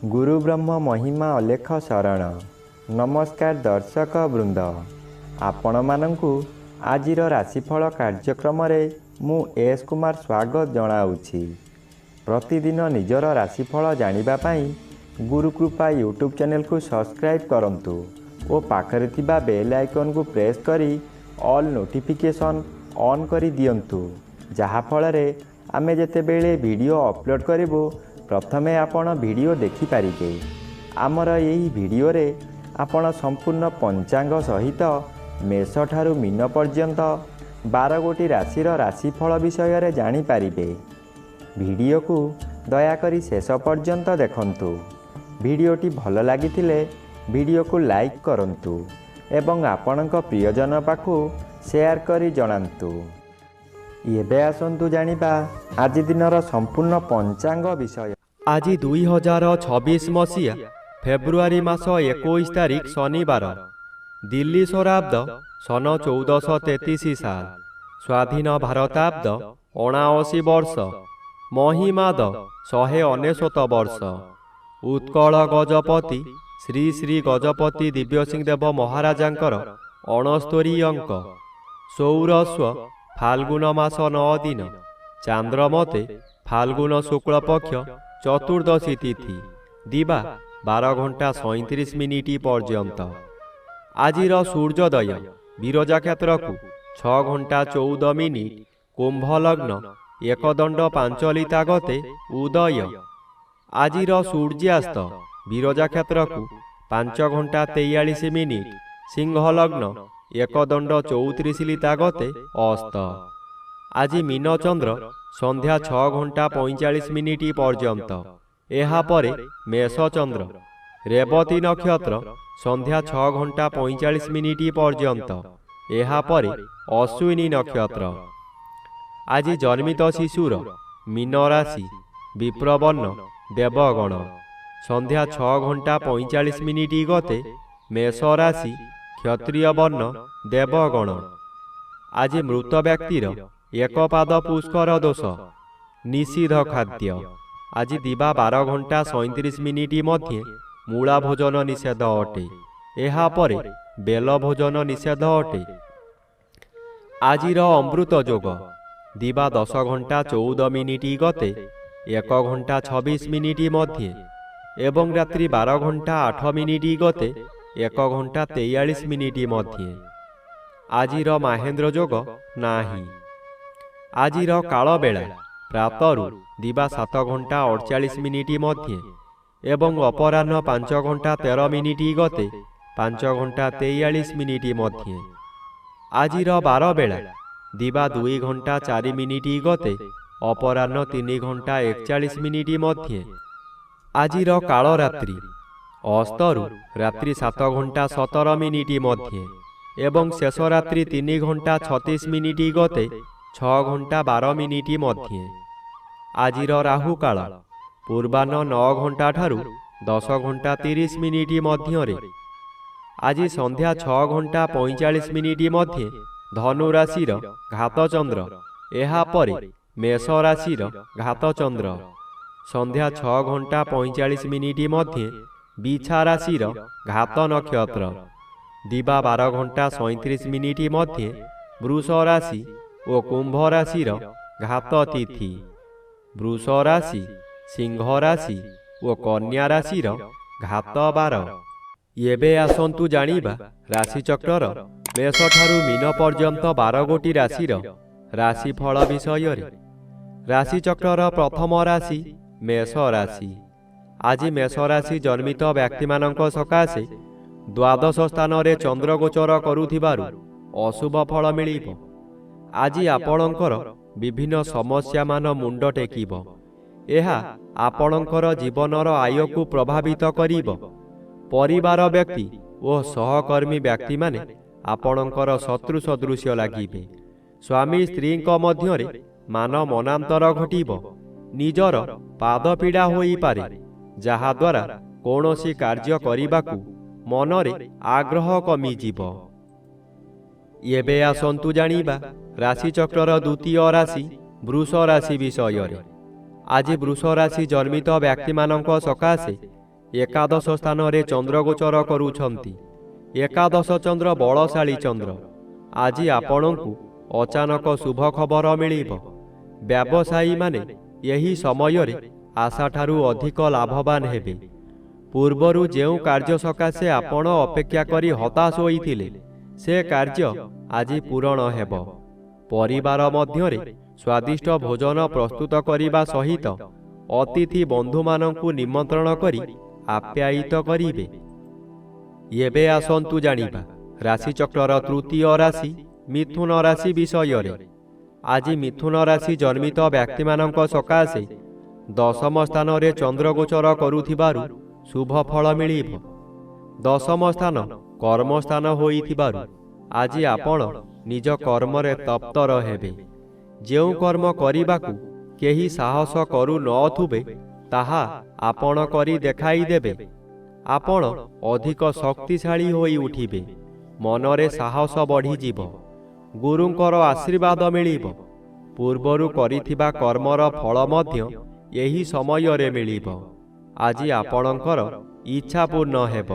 गुरु ब्रह्म महिमा अलेख शरण। नमस्कार दर्शक वृंद, आपण मानंकु आजिर राशिफल कार्यक्रम मु एस कुमार स्वागत जनाऊँगी। प्रतिदिन निजर राशिफल जानिबा पाई गुरुकृपा यूट्यूब चैनल को सब्सक्राइब करंतु और पाखरे थिबा बेल आइकन को प्रेस करी ऑल नोटिफिकेशन ऑन करी दियंतु, जहा फଳରେ आमे जेतेबेले वीडियो अपलोड करिवो प्रथमे आपण वीडियो देखि पारिबे। आमर यही वीडियो रे आपण संपूर्ण पंचांग सहित मेष ठारू मीन पर्यंत 12 गोटी राशिर राशिफल विषय रे जानि पारिबे। वीडियो को दयाकरी शेष पर्यंत देखंतु। वीडियोटी भल लागिथिले वीडियो को लाइक करंतु एवं आपणक प्रियजन पाखु शेयर करी जणांतु। एबे आसंतु जानिबा आज दिनर संपूर्ण पंचांग विषय। आज 2026 मसीहा फेब्रुआरी मास 21 तारिख शनिवार, दिल्ली स्वराब्द सन 1433 साल, स्वाधीन भारताब्द 79 वर्ष, महिमाद 199 वर्ष। उत्कल गजपति श्री श्री गजपति दिव्यसिंह देव महाराजांकर 69 अंक। सौरस्व फाल्गुन मास 9 दिन, चांद्रमते फाल्गुन शुक्ल पक्ष चतुर्दशी तिथि, दिवा 12 घंटा 37 मिनिट पर्यंत। आजिर सूर्योदय विरजा क्षेत्र को 6 घंटा 14 मिनिट, कुंभ लग्न 1 दंड 5 लिता गते उदय। आजिर सूर्यास्त विरजा क्षेत्र को 5 घंटा 43 मिनिट, सिंह लग्न 1 दंड 34 लिता गते अस्त। आज मीन चंद्र संध्या 6 घंटा 45 मिनिट पर्यंत। एहा परे मेष चंद्र रेवती नक्षत्र संध्या 6 घंटा 45 मिनिट पर्यंत। एहा परे अश्विनी नक्षत्र। आज जन्मित शिशुर मीन राशि, विप्रवर्ण देवगण संध्या 6 घंटा 45 मिनिट गते मेष राशि, क्षत्रिय वर्ण देवगण। आज मृत व्यक्तिर 1 पाद पुष्कर दोष, निषिद्ध खाद्य। आज दिवा 12 घंटा 37 मिनिट मध्य मूला भोजन निषेध अटे। एहा परे बेल भोजन निषेध अटे। आजिर अमृत जोग दिवा 10 घंटा 14 मिनिट गते 1 घंटा 26 मिनिट मध्य एवं रात्रि 12 घंटा 8 मिनिट गते 1 घंटा 43 मिनिट मध्य। आजिर महेंद्र जोग नाही। आजिर काल बेला प्रातरु दिवा 7 घंटा 48 मिनिट मध्य एवं अपराह्न 5 घंटा 13 मिनिट गते 5 घंटा 43 मिनिट मध्य। आजिर 12 बेला दिवा 2 घंटा 4 मिनिट गते अपराह्न 3 घंटा 41 मिनिट मध्य। आजिर काल रात्रि अस्तरु रात्रि 7 घंटा 17 मिनिट मध्य एवं शेष रात्रि 3 घंटा 36 मिनिट गते 6 घंटा 12 मिनिट मध्य। आजिर राहु काल पूर्वाह्न 9 घंटा ठारू 10 घंटा 30 मिनिट मध्य। आज संध्या 6 घंटा 45 मिनिट मध्य धनु राशिर घात चंद्र। एहा परे मेष राशिर घात चंद्र संध्या 6 घंटा 45 मिनिट मध्य बिछा राशिर घात नक्षत्र। दिवा 12 घंटा 37 मिनिट मध्य वृष राशि और कुंभ राशिर घात तिथि। वृष राशि, सिंह राशि और कन्या राशिर घात 12। एबे आसंतु जानिबा राशिचक्र मेष ठारू मीन पर्यंत 12 गोटी राशिर राशिफल विषय रे। राशिचक्र प्रथम राशि मेष राशि। आज मेष राशि जन्मित व्यक्ति मानक सकाशे द्वादश स्थान रे चंद्र गोचर करुथिबारु अशुभ फल मिलिबो। आज आपणकर विभिन्न समस्या मान मुंड टेकिब। एहा आपणकर जीवनर आय को प्रभावित करिब। परिवार व्यक्ति और सहकर्मी व्यक्ति माने आपणकर शत्रु सदृश लागिबे। स्वामी स्त्री मध्यरे मान मनांतर घटिब। निजर पाद पीड़ा होई पारे, जहा द्वारा कौनसी कार्य करिबाकू मनरे आग्रह कमिजिब। एबे आसंतु जानिबा राशिचक्र द्वितीय राशि वृष राशि विषय रे। आज वृष राशि जन्मित व्यक्ति मानक सकाशे ଏକାଦଶ ସ୍ଥାନରେ ଚନ୍ଦ୍ରଗୋଚର କରୁଛନ୍ତି। ଏକାଦଶ ଚନ୍ଦ୍ର ବଳଶାଳୀ ଚନ୍ଦ୍ର। ଆଜି ଆପଣଙ୍କୁ ଅଚାନକ ଶୁଭ ଖବର ମିଳିବ। ବ୍ୟବସାୟୀମାନେ ଏହି ସମୟରେ ଆଶାଠାରୁ ଅଧିକ ଲାଭବାନ ହେବେ। ପୂର୍ବରୁ ଯେଉଁ କାର୍ଯ୍ୟ ସକାଶେ ଆପଣ ଅପେକ୍ଷା କରି ହତାଶ ହୋଇଥିଲେ, ସେ କାର୍ଯ୍ୟ ଆଜି ପୂରଣ ହେବ। ପରିବାର ମଧ୍ୟରେ ସ୍ୱାଦିଷ୍ଟ ଭୋଜନ ପ୍ରସ୍ତୁତ କରିବା ସହିତ ଅତିଥି ବନ୍ଧୁମାନଙ୍କୁ ନିମନ୍ତ୍ରଣ କରି ଆପ୍ୟାୟିତ କରିବେ। ଏବେ ଆସନ୍ତୁ ଜାଣିବା ରାଶିଚକ୍ରର ତୃତୀୟ ରାଶି ମିଥୁନ ରାଶି ବିଷୟରେ। ଆଜି ମିଥୁନ ରାଶି ଜନ୍ମିତ ବ୍ୟକ୍ତିମାନଙ୍କ ସକାଶେ ଦଶମ ସ୍ଥାନରେ ଚନ୍ଦ୍ରଗୋଚର କରୁଥିବାରୁ ଶୁଭ ଫଳ ମିଳିବ। ଦଶମ ସ୍ଥାନ କର୍ମସ୍ଥାନ ହୋଇଥିବାରୁ ଆଜି ଆପଣ ନିଜ କର୍ମରେ ତତ୍ପର ହେବେ। ଯେଉଁ କର୍ମ କରିବାକୁ କେହି ସାହସ କରୁ ନଥିବେ, ତାହା ଆପଣ କରି ଦେଖାଇଦେବେ। ଆପଣ ଅଧିକ ଶକ୍ତିଶାଳୀ ହୋଇ ଉଠିବେ। ମନରେ ସାହସ ବଢ଼ିଯିବ। ଗୁରୁଙ୍କର ଆଶୀର୍ବାଦ ମିଳିବ। ପୂର୍ବରୁ କରିଥିବା କର୍ମର ଫଳ ମଧ୍ୟ ଏହି ସମୟରେ ମିଳିବ। ଆଜି ଆପଣଙ୍କର ଇଚ୍ଛା ପୂର୍ଣ୍ଣ ହେବ।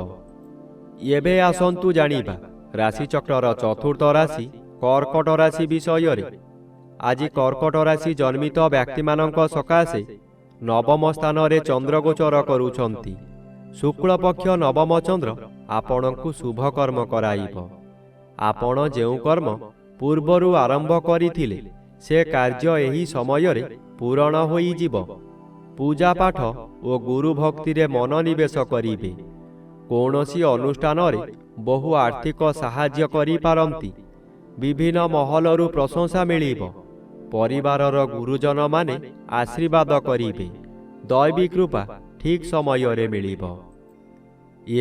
ଏବେ ଆସନ୍ତୁ ଜାଣିବା ରାଶିଚକ୍ରର ଚତୁର୍ଥ ରାଶି କର୍କଟ ରାଶି ବିଷୟରେ। ଆଜି କର୍କଟ ରାଶି ଜନ୍ମିତ ବ୍ୟକ୍ତିମାନଙ୍କ ସକାଶେ ନବମ ସ୍ଥାନରେ ଚନ୍ଦ୍ରଗୋଚର କରୁଛନ୍ତି। ଶୁକ୍ଳପକ୍ଷ ନବମ ଚନ୍ଦ୍ର ଆପଣଙ୍କୁ ଶୁଭ କର୍ମ କରାଇବ। ଆପଣ ଯେଉଁ କର୍ମ ପୂର୍ବରୁ ଆରମ୍ଭ କରିଥିଲେ, ସେ କାର୍ଯ୍ୟ ଏହି ସମୟରେ ପୂରଣ ହୋଇଯିବ। ପୂଜାପାଠ ଓ ଗୁରୁ ଭକ୍ତିରେ ମନୋନିବେଶ କରିବେ। କୌଣସି ଅନୁଷ୍ଠାନରେ ବହୁ ଆର୍ଥିକ ସାହାଯ୍ୟ କରିପାରନ୍ତି। ବିଭିନ୍ନ ମହଲରୁ ପ୍ରଶଂସା ମିଳିବ। ପରିବାରର ଗୁରୁଜନମାନେ ଆଶୀର୍ବାଦ କରିବେ। ଦୈବୀ କୃପା ଠିକ୍ ସମୟରେ ମିଳିବ।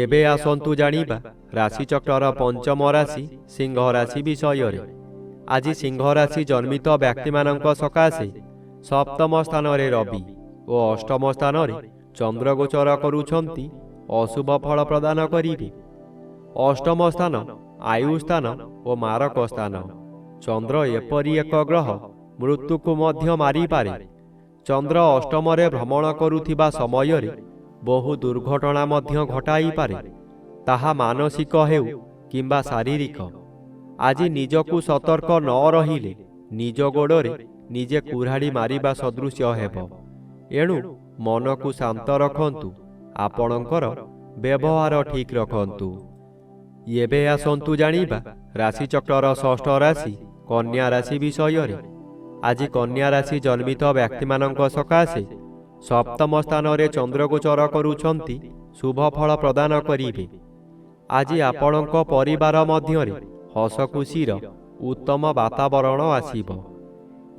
ଏବେ ଆସନ୍ତୁ ଜାଣିବା ରାଶିଚକ୍ରର ପଞ୍ଚମ ରାଶି ସିଂହ ରାଶି ବିଷୟରେ। ଆଜି ସିଂହ ରାଶି ଜନ୍ମିତ ବ୍ୟକ୍ତିମାନଙ୍କ ସକାଶେ ସପ୍ତମ ସ୍ଥାନରେ ରବି ଓ ଅଷ୍ଟମ ସ୍ଥାନରେ ଚନ୍ଦ୍ରଗୋଚର କରୁଛନ୍ତି ଅଶୁଭ ଫଳ ପ୍ରଦାନ କରିବେ। ଅଷ୍ଟମ ସ୍ଥାନ ଆୟୁ ସ୍ଥାନ ଓ ମାରକ ସ୍ଥାନ। ଚନ୍ଦ୍ର ଏପରି ଏକ ଗ୍ରହ ମୃତ୍ୟୁକୁ ମଧ୍ୟ ମାରିପାରେ। ଚନ୍ଦ୍ର ଅଷ୍ଟମରେ ଭ୍ରମଣ କରୁଥିବା ସମୟରେ ବହୁ ଦୁର୍ଘଟଣା ମଧ୍ୟ ଘଟାଇପାରେ, ତାହା ମାନସିକ ହେଉ କିମ୍ବା ଶାରୀରିକ। ଆଜି ନିଜକୁ ସତର୍କ ନ ରହିଲେ ନିଜ ଗୋଡ଼ରେ ନିଜେ କୁରାଢ଼ି ମାରିବା ସଦୃଶ୍ୟ ହେବ। ଏଣୁ ମନକୁ ଶାନ୍ତ ରଖନ୍ତୁ। ଆପଣଙ୍କର ବ୍ୟବହାର ଠିକ୍ ରଖନ୍ତୁ। ଏବେ ଆସନ୍ତୁ ଜାଣିବା ରାଶିଚକ୍ରର ଷଷ୍ଠ ରାଶି କନ୍ୟା ରାଶି ବିଷୟରେ। ଆଜି କନ୍ୟା ରାଶି ଜନ୍ମିତ ବ୍ୟକ୍ତିମାନଙ୍କ ସକାଶେ ସପ୍ତମ ସ୍ଥାନରେ ଚନ୍ଦ୍ରଗୋଚର କରୁଛନ୍ତି ଶୁଭ ଫଳ ପ୍ରଦାନ କରିବେ। ଆଜି ଆପଣଙ୍କ ପରିବାର ମଧ୍ୟରେ ହସଖୁସିର ଉତ୍ତମ ବାତାବରଣ ଆସିବ।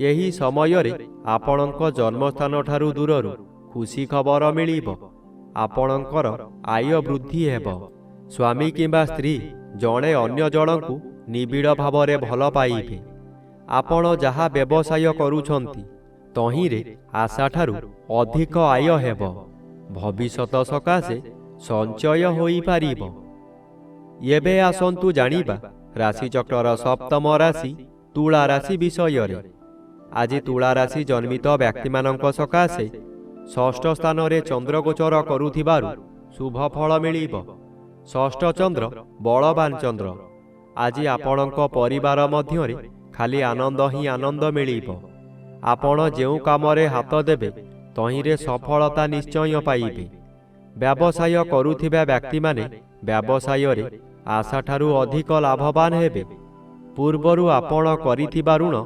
ଏହି ସମୟରେ ଆପଣଙ୍କ ଜନ୍ମସ୍ଥାନଠାରୁ ଦୂରରୁ ଖୁସି ଖବର ମିଳିବ। ଆପଣଙ୍କର ଆୟ ବୃଦ୍ଧି ହେବ। ସ୍ୱାମୀ କିମ୍ବା ସ୍ତ୍ରୀ ଜଣେ ଅନ୍ୟ ଜଣଙ୍କୁ ନିବିଡ଼ ଭାବରେ ଭଲ ପାଇବେ। ଆପଣ ଯାହା ବ୍ୟବସାୟ କରୁଛନ୍ତି, ତହିଁରେ ଆଶାଠାରୁ ଅଧିକ ଆୟ ହେବ। ଭବିଷ୍ୟତ ସକାଶେ ସଞ୍ଚୟ ହୋଇପାରିବ। ଏବେ ଆସନ୍ତୁ ଜାଣିବା ରାଶିଚକ୍ରର ସପ୍ତମ ରାଶି ତୁଳା ରାଶି ବିଷୟରେ। ଆଜି ତୁଳା ରାଶି ଜନ୍ମିତ ବ୍ୟକ୍ତିମାନଙ୍କ ସକାଶେ ଷଷ୍ଠ ସ୍ଥାନରେ ଚନ୍ଦ୍ରଗୋଚର କରୁଥିବାରୁ ଶୁଭ ଫଳ ମିଳିବ। ଷଷ୍ଠ ଚନ୍ଦ୍ର ବଳବାନ ଚନ୍ଦ୍ର। ଆଜି ଆପଣଙ୍କ ପରିବାର ମଧ୍ୟରେ ଖାଲି ଆନନ୍ଦ ହିଁ ଆନନ୍ଦ ମିଳିବ। ଆପଣ ଯେଉଁ କାମରେ ହାତ ଦେବେ, ତହିଁରେ ସଫଳତା ନିଶ୍ଚୟ ପାଇବେ। ବ୍ୟବସାୟ କରୁଥିବା ବ୍ୟକ୍ତିମାନେ ବ୍ୟବସାୟରେ ଆଶାଠାରୁ ଅଧିକ ଲାଭବାନ ହେବେ। ପୂର୍ବରୁ ଆପଣ କରିଥିବା ଋଣ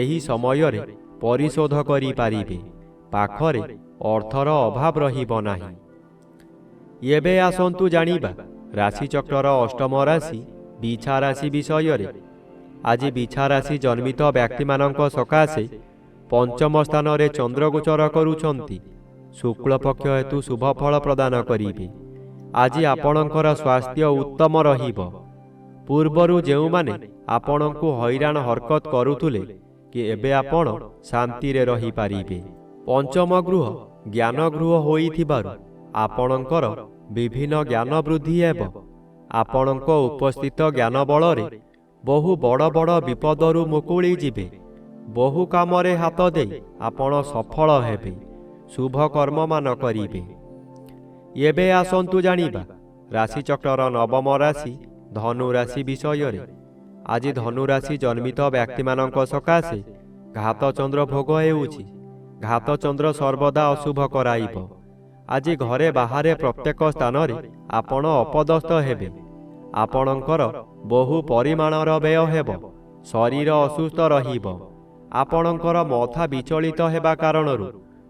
ଏହି ସମୟରେ ପରିଶୋଧ କରିପାରିବେ। ପାଖରେ ଅର୍ଥର ଅଭାବ ରହିବ ନାହିଁ। ଏବେ ଆସନ୍ତୁ ଜାଣିବା ରାଶିଚକ୍ରର ଅଷ୍ଟମ ରାଶି ବିଛା ରାଶି ବିଷୟରେ। ଆଜି ବିଛା ରାଶି ଜନ୍ମିତ ବ୍ୟକ୍ତିମାନଙ୍କ ସକାଶେ ପଞ୍ଚମ ସ୍ଥାନରେ ଚନ୍ଦ୍ରଗୋଚର କରୁଛନ୍ତି। ଶୁକ୍ଳପକ୍ଷ ହେତୁ ଶୁଭ ଫଳ ପ୍ରଦାନ କରିବେ। ଆଜି ଆପଣଙ୍କର ସ୍ୱାସ୍ଥ୍ୟ ଉତ୍ତମ ରହିବ। ପୂର୍ବରୁ ଯେଉଁମାନେ ଆପଣଙ୍କୁ ହଇରାଣ ହରକତ କରୁଥିଲେ, କି ଏବେ ଆପଣ ଶାନ୍ତିରେ ରହିପାରିବେ। ପଞ୍ଚମ ଗୃହ ଜ୍ଞାନ ଗୃହ ହୋଇଥିବାରୁ ଆପଣଙ୍କର ବିଭିନ୍ନ ଜ୍ଞାନ ବୃଦ୍ଧି ହେବ। ଆପଣଙ୍କ ଉପସ୍ଥିତ ଜ୍ଞାନ ବଳରେ ବହୁ ବଡ଼ ବଡ଼ ବିପଦରୁ ମୁକୁଳି ଯିବେ। ବହୁ କାମରେ ହାତ ଦେଇ ଆପଣ ସଫଳ ହେବେ। ଶୁଭ କର୍ମମାନ କରିବେ। ଏବେ ଆସନ୍ତୁ ଜାଣିବା ରାଶିଚକ୍ରର ନବମ ରାଶି ଧନୁ ରାଶି ବିଷୟରେ। ଆଜି ଧନୁ ରାଶି ଜନ୍ମିତ ବ୍ୟକ୍ତିମାନଙ୍କ ସକାଶେ ଘାତଚନ୍ଦ୍ର ଭୋଗ ହେଉଛି। ଘାତଚନ୍ଦ୍ର ସର୍ବଦା ଅଶୁଭ କରାଇବ। ଆଜି ଘରେ ବାହାରେ ପ୍ରତ୍ୟେକ ସ୍ଥାନରେ ଆପଣ ଅପଦସ୍ଥ ହେବେ। ଆପଣଙ୍କର ବହୁ ପରିମାଣର ବ୍ୟୟ ହେବ। ଶରୀର ଅସୁସ୍ଥ ରହିବ। ଆପଣଙ୍କର ମଥା ବିଚଳିତ ହେବା କାରଣରୁ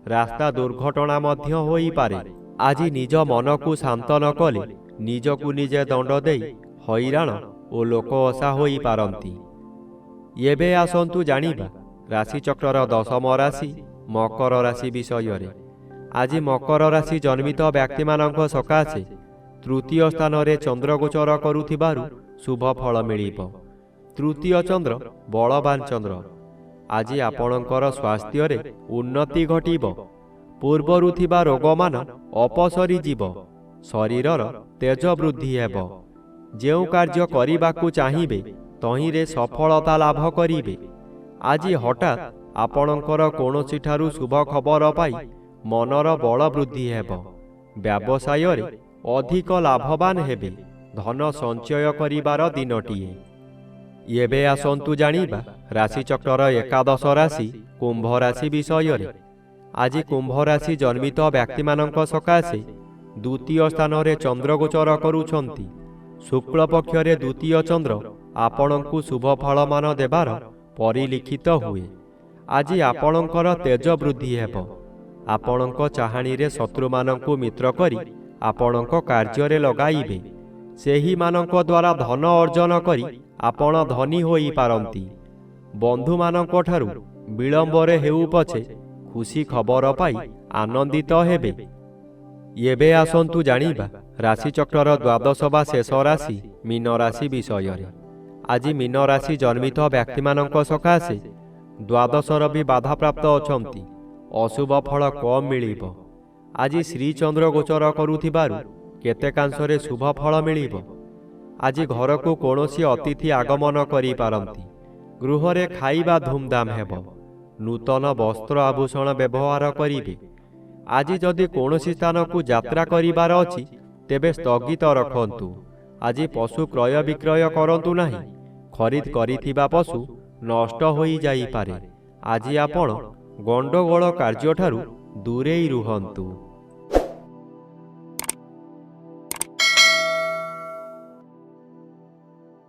ରାସ୍ତା ଦୁର୍ଘଟଣା ମଧ୍ୟ ହୋଇପାରେ। ଆଜି ନିଜ ମନକୁ ଶାନ୍ତ ନ କଲେ ନିଜକୁ ନିଜେ ଦଣ୍ଡ ଦେଇ ହଇରାଣ ଓ ଲୋକ ଅସା ହୋଇପାରନ୍ତି। ଏବେ ଆସନ୍ତୁ ଜାଣିବା ରାଶିଚକ୍ରର ଦଶମ ରାଶି ମକର ରାଶି ବିଷୟରେ। ଆଜି ମକର ରାଶି ଜନ୍ମିତ ବ୍ୟକ୍ତିମାନଙ୍କ ସକାଶେ ତୃତୀୟ ସ୍ଥାନରେ ଚନ୍ଦ୍ରଗୋଚର କରୁଥିବାରୁ ଶୁଭ ଫଳ ମିଳିବ। ତୃତୀୟ ଚନ୍ଦ୍ର ବଳବାନ ଚନ୍ଦ୍ର। ଆଜି ଆପଣଙ୍କର ସ୍ୱାସ୍ଥ୍ୟରେ ଉନ୍ନତି ଘଟିବ। ପୂର୍ବରୁ ଥିବା ରୋଗମାନ ଅପସରିଯିବ। ଶରୀରର ତେଜ ବୃଦ୍ଧି ହେବ। ଯେଉଁ କାର୍ଯ୍ୟ କରିବାକୁ ଚାହିଁବେ ତହିଁରେ ସଫଳତା ଲାଭ କରିବେ। ଆଜି ହଠାତ୍ ଆପଣଙ୍କର କୌଣସିଠାରୁ ଶୁଭ ଖବର ପାଇ ମନର ବଳ ବୃଦ୍ଧି ହେବ। ବ୍ୟବସାୟରେ ଅଧିକ ଲାଭବାନ ହେବେ। ଧନ ସଞ୍ଚୟ କରିବାର ଦିନଟିଏ। ଏବେ ଆସନ୍ତୁ ଜାଣିବା ରାଶିଚକ୍ରର ଏକାଦଶ ରାଶି କୁମ୍ଭ ରାଶି ବିଷୟରେ। ଆଜି କୁମ୍ଭ ରାଶି ଜନ୍ମିତ ବ୍ୟକ୍ତିମାନଙ୍କ ସକାଶେ ଦ୍ୱିତୀୟ ସ୍ଥାନରେ ଚନ୍ଦ୍ରଗୋଚର କରୁଛନ୍ତି। ଶୁକ୍ଳ ପକ୍ଷରେ ଦ୍ୱିତୀୟ ଚନ୍ଦ୍ର ଆପଣଙ୍କୁ ଶୁଭ ଫଳମାନ ଦେବାର ପରିଲିଖିତ ହୁଏ। ଆଜି ଆପଣଙ୍କର ତେଜ ବୃଦ୍ଧି ହେବ। ଆପଣଙ୍କ ଚାହାଣୀରେ ଶତ୍ରୁମାନଙ୍କୁ ମିତ୍ର କରି ଆପଣଙ୍କ କାର୍ଯ୍ୟରେ ଲଗାଇବେ। ସେହିମାନଙ୍କ ଦ୍ୱାରା ଧନ ଅର୍ଜନ କରି ଆପଣ ଧନୀ ହୋଇପାରନ୍ତି। ବନ୍ଧୁମାନଙ୍କ ଠାରୁ ବିଳମ୍ବରେ ହେଉ ପଛେ ଖୁସି ଖବର ପାଇ ଆନନ୍ଦିତ ହେବେ। ଏବେ ଆସନ୍ତୁ ଜାଣିବା ରାଶିଚକ୍ରର ଦ୍ୱାଦଶ ବା ଶେଷ ରାଶି ମୀନ ରାଶି ବିଷୟରେ। ଆଜି ମୀନ ରାଶି ଜନ୍ମିତ ବ୍ୟକ୍ତିମାନଙ୍କ ସକାଶେ ଦ୍ୱାଦଶର ବି ବାଧାପ୍ରାପ୍ତ ଅଛନ୍ତି। ଅଶୁଭ ଫଳ କମ୍ ମିଳିବ। ଆଜି ଶ୍ରୀଚନ୍ଦ୍ର ଗୋଚର କରୁଥିବାରୁ କେତେକାଂଶରେ ଶୁଭ ଫଳ ମିଳିବ। ଆଜି ଘରକୁ କୌଣସି ଅତିଥି ଆଗମନ କରିପାରନ୍ତି। ଗୃହରେ ଖାଇବା ଧୁମଧାମ ହେବ। ନୂତନ ବସ୍ତ୍ର ଆଭୂଷଣ ବ୍ୟବହାର କରିବେ। ଆଜି ଯଦି କୌଣସି ସ୍ଥାନକୁ ଯାତ୍ରା କରିବାର ଅଛି ତେବେ ସ୍ଥଗିତ ରଖନ୍ତୁ। ଆଜି ପଶୁ କ୍ରୟ ବିକ୍ରୟ କରନ୍ତୁ ନାହିଁ। ଖରିଦ କରିଥିବା ପଶୁ ନଷ୍ଟ ହୋଇଯାଇପାରେ। ଆଜି ଆପଣ ଗଣ୍ଡଗୋଳ କାର୍ଯ୍ୟଠାରୁ ଦୂରେଇ ରୁହନ୍ତୁ।